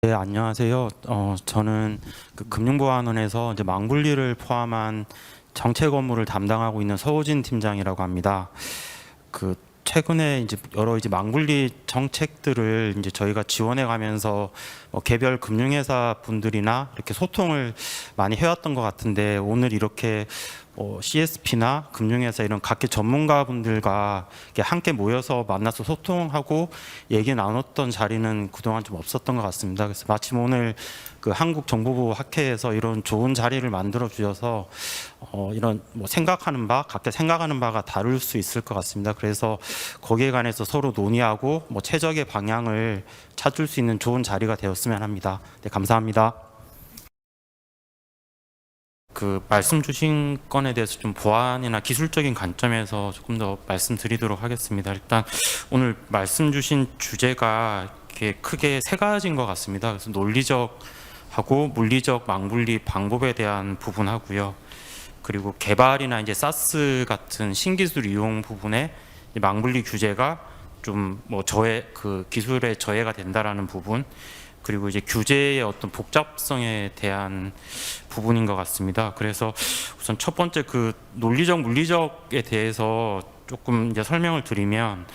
네, 안녕하세요. 저는 그 금융보안원에서 이제 망분리를 포함한 정책 업무를 담당하고 있는 서우진 팀장이라고 합니다. 그 최근에 이제 여러 이제 망분리 정책들을 이제 저희가 지원해 가면서 개별 금융회사 분들이나 이렇게 소통을 많이 해왔던 것 같은데, 오늘 이렇게 CSP나 금융회사 이런 각계 전문가분들과 함께 모여서 만나서 소통하고 얘기 나눴던 자리는 그동안 좀 없었던 것 같습니다. 그래서 마침 오늘 그 한국정보부 학회에서 이런 좋은 자리를 만들어 주셔서 이런 생각하는 바, 각자 생각하는 바가 다를 수 있을 것 같습니다. 그래서 거기에 관해서 서로 논의하고 최적의 방향을 찾을 수 있는 좋은 자리가 되었으면 합니다. 네, 감사합니다. 그 말씀 주신 건에 대해서 좀 보안이나 기술적인 관점에서 조금 더 말씀드리도록 하겠습니다. 일단 오늘 말씀 주신 주제가 이렇게 크게 세 가지인 것 같습니다. 그래서 논리적하고 물리적 망분리 방법에 대한 부분하고요. 그리고 개발이나 이제 사스 같은 신기술 이용 부분에 망분리 규제가 좀 저해 그 기술의 저해가 된다라는 부분, 그리고 이제 규제의 어떤 복잡성에 대한 부분인 것 같습니다. 그래서 우선 첫 번째 그 논리적 물리적에 대해서 조금 이제 설명을 드리면,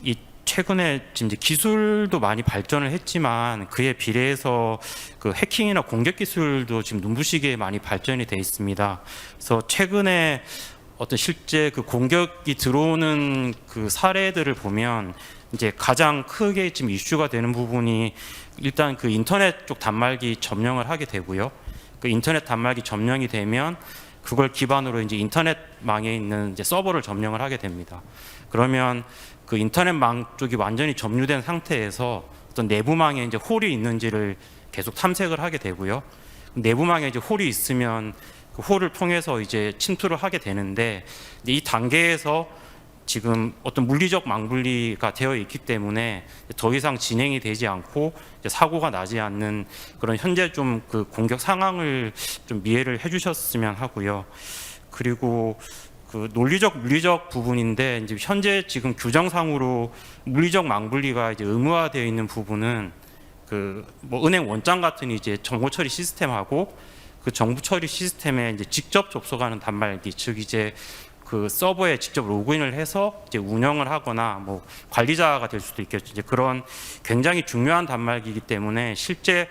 이 최근에 지금 이제 기술도 많이 발전을 했지만 그에 비례해서 그 해킹이나 공격 기술도 지금 눈부시게 많이 발전이 돼 있습니다. 그래서 최근에 어떤 실제 그 공격이 들어오는 그 사례들을 보면 이제 가장 크게 지금 이슈가 되는 부분이 일단 그 인터넷 쪽 단말기 점령을 하게 되고요. 그 인터넷 단말기 점령이 되면 그걸 기반으로 이제 인터넷망에 있는 이제 서버를 점령을 하게 됩니다. 그러면 그 인터넷망 쪽이 완전히 점유된 상태에서 어떤 내부망에 이제 홀이 있는지를 계속 탐색을 하게 되고요. 내부망에 이제 홀이 있으면 그 홀을 통해서 이제 침투를 하게 되는데, 이 단계에서 지금 어떤 물리적 망분리가 되어 있기 때문에 더 이상 진행이 되지 않고 사고가 나지 않는 그런 현재 좀 그 공격 상황을 좀 이해를 해주셨으면 하고요. 그리고 그 논리적 물리적 부분인데, 이제 현재 지금 규정상으로 물리적 망분리가 이제 의무화되어 있는 부분은 그 은행 원장 같은 이제 정보 처리 시스템하고 그 정보 처리 시스템에 이제 직접 접속하는 단말기, 즉 이제 그 서버에 직접 로그인을 해서 이제 운영을 하거나 관리자가 될 수도 있겠죠. 이제 그런 굉장히 중요한 단말기이기 때문에 실제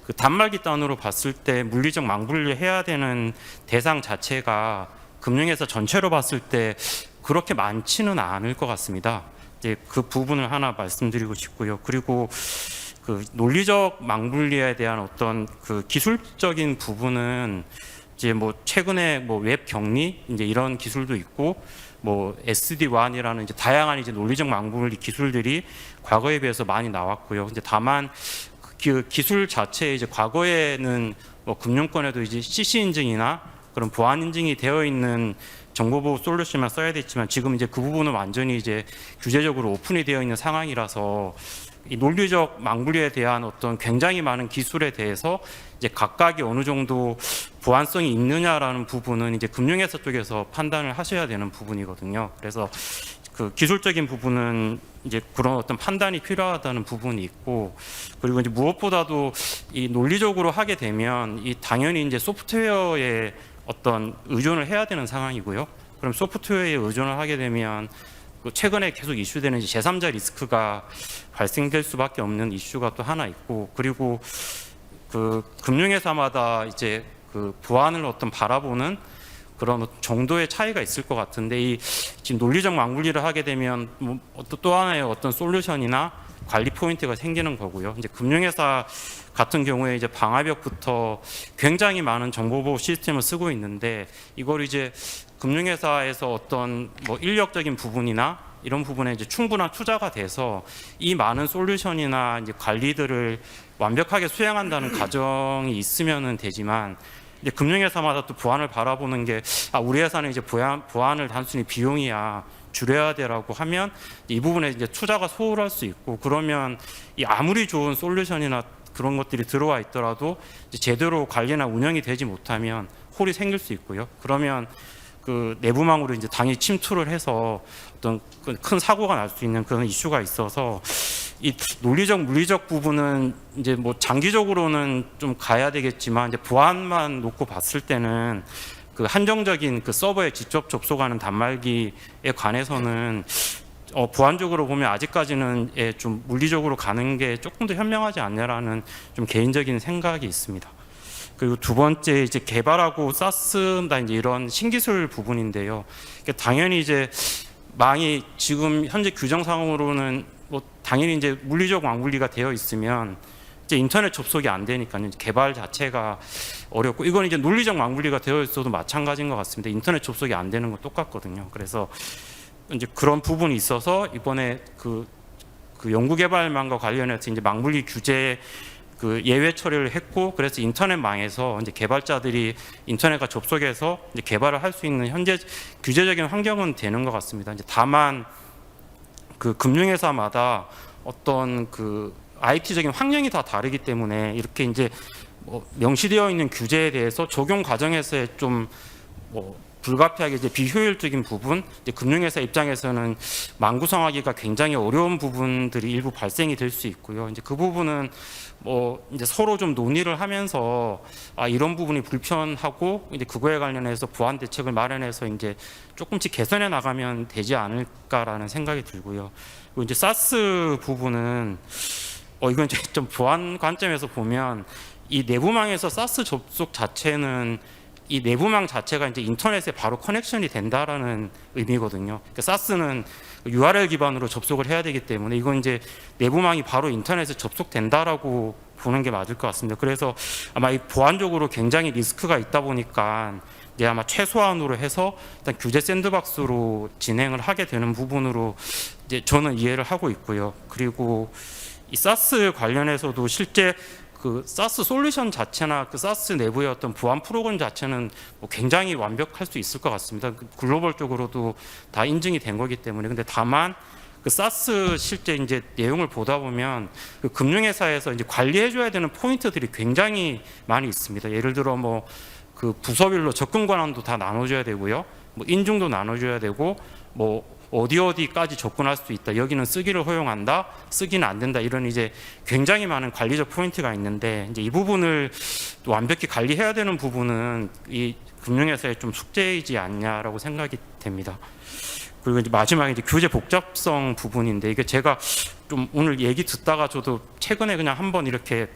그 단말기 단으로 봤을 때 물리적 망분리를 해야 되는 대상 자체가 금융회사 전체로 봤을 때 그렇게 많지는 않을 것 같습니다. 이제 그 부분을 하나 말씀드리고 싶고요. 그리고 그 논리적 망분리에 대한 어떤 그 기술적인 부분은 이제 최근에 웹 격리 이제 이런 기술도 있고 SD-WAN이라는 이제 다양한 이제 논리적 망분리 기술들이 과거에 비해서 많이 나왔고요. 근데 다만 그 기술 자체에 이제 과거에는 금융권에도 이제 CC 인증이나 그런 보안 인증이 되어 있는 정보보호 솔루션만 써야 됐지만, 지금 이제 그 부분은 완전히 이제 규제적으로 오픈이 되어 있는 상황이라서 이 논리적 망분리에 대한 어떤 굉장히 많은 기술에 대해서 이제 각각이 어느 정도 보안성이 있느냐라는 부분은 이제 금융회사 쪽에서 판단을 하셔야 되는 부분이거든요. 그래서 그 기술적인 부분은 이제 그런 어떤 판단이 필요하다는 부분이 있고, 그리고 이제 무엇보다도 이 논리적으로 하게 되면 이 당연히 이제 소프트웨어에 어떤 의존을 해야 되는 상황이고요. 그럼 소프트웨어에 의존을 하게 되면 최근에 계속 이슈되는 제3자 리스크가 발생될 수밖에 없는 이슈가 또 하나 있고, 그리고 그 금융회사마다 이제 그 보안을 어떤 바라보는 그런 정도의 차이가 있을 것 같은데, 이 지금 논리적 망분리를 하게 되면 또 하나의 어떤 솔루션이나 관리 포인트가 생기는 거고요. 이제 금융회사 같은 경우에 이제 방화벽부터 굉장히 많은 정보보호 시스템을 쓰고 있는데, 이걸 이제 금융회사에서 어떤 인력적인 부분이나 이런 부분에 이제 충분한 투자가 돼서 이 많은 솔루션이나 이제 관리들을 완벽하게 수행한다는 가정이 있으면은 되지만, 이제 금융회사마다 또 보안을 바라보는 게 우리 회사는 이제 보안을 단순히 비용이야 줄여야 되라고 하면 이 부분에 이제 투자가 소홀할 수 있고, 그러면 이 아무리 좋은 솔루션이나 그런 것들이 들어와 있더라도 이제 제대로 관리나 운영이 되지 못하면 홀이 생길 수 있고요. 그러면 그 내부망으로 이제 당일 침투를 해서 어떤 큰 사고가 날 수 있는 그런 이슈가 있어서 이 논리적 물리적 부분은 이제 뭐 장기적으로는 좀 가야 되겠지만 이제 보안만 놓고 봤을 때는 그 한정적인 그 서버에 직접 접속하는 단말기에 관해서는 보안적으로 보면 아직까지는 좀 물리적으로 가는 게 조금 더 현명하지 않냐라는 좀 개인적인 생각이 있습니다. 그리고 두 번째 이제 개발하고 쌓는다 이제 이런 신기술 부분인데요. 당연히 이제 망이 지금 현재 규정상으로는 뭐 당연히 이제 물리적 왕분리가 되어 있으면 이제 인터넷 접속이 안 되니까 개발 자체가 어렵고, 이건 이제 논리적 왕분리가 되어 있어도 마찬가지인 것 같습니다. 인터넷 접속이 안 되는 건 똑같거든요. 그래서 이제 그런 부분이 있어서 이번에 그 연구개발망과 관련해서 이제 망분리 규제 그 예외 처리를 했고, 그래서 인터넷망에서 이제 개발자들이 인터넷과 접속해서 이제 개발을 할 수 있는 현재 규제적인 환경은 되는 것 같습니다. 이제 다만 그 금융회사마다 어떤 그 IT적인 환경이 다 다르기 때문에 이렇게 이제 뭐 명시되어 있는 규제에 대해서 적용 과정에서의 좀 불가피하게 이제 비효율적인 부분, 이제 금융회사 입장에서는 망구성하기가 굉장히 어려운 부분들이 일부 발생이 될 수 있고요. 이제 그 부분은 뭐 이제 서로 좀 논의를 하면서 이런 부분이 불편하고 이제 그거에 관련해서 보완 대책을 마련해서 이제 조금씩 개선해 나가면 되지 않을까라는 생각이 들고요. 그리고 이제 사스 부분은 이건 이제 좀 보안 관점에서 보면 이 내부망에서 사스 접속 자체는 이 내부망 자체가 이제 인터넷에 바로 커넥션이 된다라는 의미거든요. 그러니까 사스는 URL 기반으로 접속을 해야 되기 때문에 이건 이제 내부망이 바로 인터넷에 접속된다라고 보는 게 맞을 것 같습니다. 그래서 아마 이 보안적으로 굉장히 리스크가 있다 보니까 이제 아마 최소한으로 해서 일단 규제 샌드박스로 진행을 하게 되는 부분으로 이제 저는 이해를 하고 있고요. 그리고 이 사스 관련해서도 실제 그 사스 솔루션 자체나 그 사스 내부의 어떤 보안 프로그램 자체는 뭐 굉장히 완벽할 수 있을 것 같습니다. 글로벌적으로도 다 인증이 된 거기 때문에. 근데 다만 그 사스 실제 이제 내용을 보다 보면 그 금융회사에서 이제 관리해줘야 되는 포인트들이 굉장히 많이 있습니다. 예를 들어 뭐 그 부서별로 접근 권한도 다 나눠줘야 되고요. 뭐 인증도 나눠줘야 되고 뭐 어디까지 접근할 수 있다. 여기는 쓰기를 허용한다. 쓰기는 안 된다. 이런 이제 굉장히 많은 관리적 포인트가 있는데 이제 이 부분을 또 완벽히 관리해야 되는 부분은 이 금융회사의 좀 숙제이지 않냐라고 생각이 됩니다. 그리고 이제 마지막에 이제 규제 복잡성 부분인데 이게 제가 좀 오늘 얘기 듣다가 저도 최근에 그냥 한번 이렇게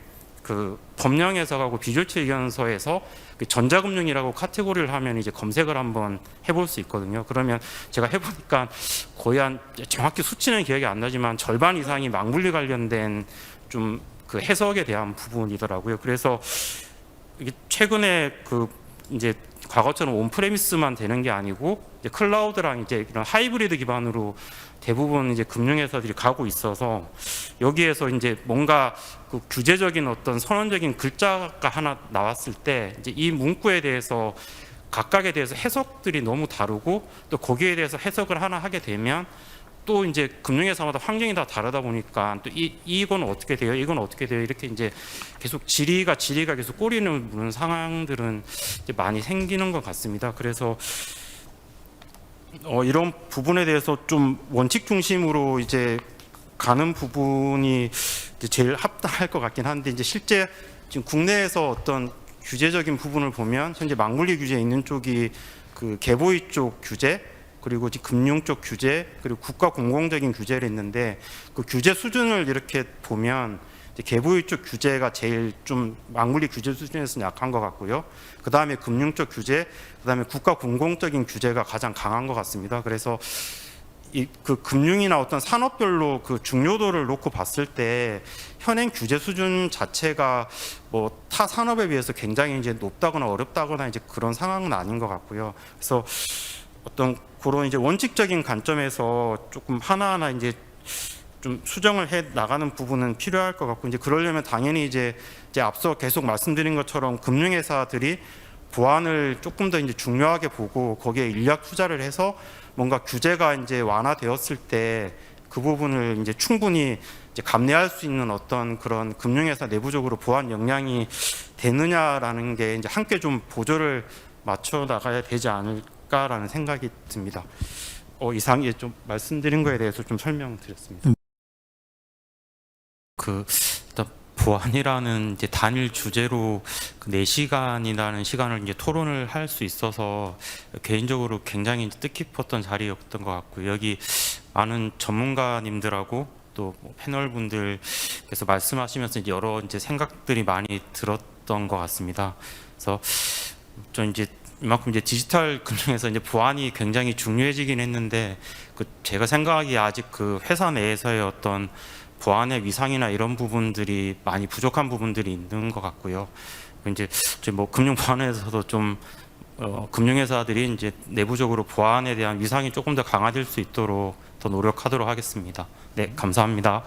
그 법령해석하고 비조치 의견서에서 그 전자금융이라고 카테고리를 하면 이제 검색을 한번 해볼 수 있거든요. 그러면 제가 해보니까 거의 한 정확히 수치는 기억이 안 나지만 절반 이상이 망분리 관련된 좀 그 해석에 대한 부분이더라고요. 그래서 이게 최근에 그 이제 과거처럼 온프레미스만 되는 게 아니고 이제 클라우드랑 이제 이런 하이브리드 기반으로 대부분 이제 금융회사들이 가고 있어서 여기에서 이제 뭔가 그 규제적인 어떤 선언적인 글자가 하나 나왔을 때 이제 이 문구에 대해서 각각에 대해서 해석들이 너무 다르고 또 거기에 대해서 해석을 하나 하게 되면 또 이제 금융회사마다 환경이 다 다르다 보니까 또 이건 어떻게 돼요? 이건 어떻게 돼요? 이렇게 이제 계속 지리가 계속 꼬리를 무는 상황들은 이제 많이 생기는 것 같습니다. 그래서 이런 부분에 대해서 좀 원칙 중심으로 이제 가는 부분이 이제 제일 합당할 것 같긴 한데 이제 실제 지금 국내에서 어떤 규제적인 부분을 보면 현재 망분리 규제에 있는 쪽이 그 개보이 쪽 규제 그리고 금융 쪽 규제 그리고 국가 공공적인 규제를 있는데 그 규제 수준을 이렇게 보면 개보이 쪽 규제가 제일 좀 망분리 규제 수준에서는 약한 것 같고요. 그 다음에 금융 쪽 규제, 그 다음에 국가 공공적인 규제가 가장 강한 것 같습니다. 그래서 그 금융이나 어떤 산업별로 그 중요도를 놓고 봤을 때 현행 규제 수준 자체가 뭐 타 산업에 비해서 굉장히 이제 높다거나 어렵다거나 이제 그런 상황은 아닌 것 같고요. 그래서 어떤 그런 이제 원칙적인 관점에서 조금 하나하나 이제 좀 수정을 해 나가는 부분은 필요할 것 같고 이제 그러려면 당연히 이제 앞서 계속 말씀드린 것처럼 금융회사들이 보안을 조금 더 이제 중요하게 보고 거기에 인력 투자를 해서 뭔가 규제가 이제 완화되었을 때 그 부분을 이제 충분히 이제 감내할 수 있는 어떤 그런 금융회사 내부적으로 보안 역량이 되느냐라는 게 이제 함께 좀 보조를 맞춰 나가야 되지 않을까라는 생각이 듭니다. 이상에 좀 말씀드린 거에 대해서 좀 설명드렸습니다. 일단 보안이라는 이제 단일 주제로 그 4시간이라는 시간을 이제 토론을 할 수 있어서 개인적으로 굉장히 뜻깊었던 자리였던 것 같고요. 여기 많은 전문가님들하고 또뭐 패널 분들께서 말씀하시면서 이제 여러 이제 생각들이 많이 들었던 것 같습니다. 그래서 좀 이제 이만큼 이제 디지털 금융에서 이제 보안이 굉장히 중요해지긴 했는데 그 제가 생각하기에 아직 그 회사 내에서의 어떤 보안의 위상이나 이런 부분들이 많이 부족한 부분들이 있는 것 같고요. 이제 뭐 금융 보안에서도 좀 금융회사들이 이제 내부적으로 보안에 대한 위상이 조금 더 강화될 수 있도록 더 노력하도록 하겠습니다. 네, 감사합니다.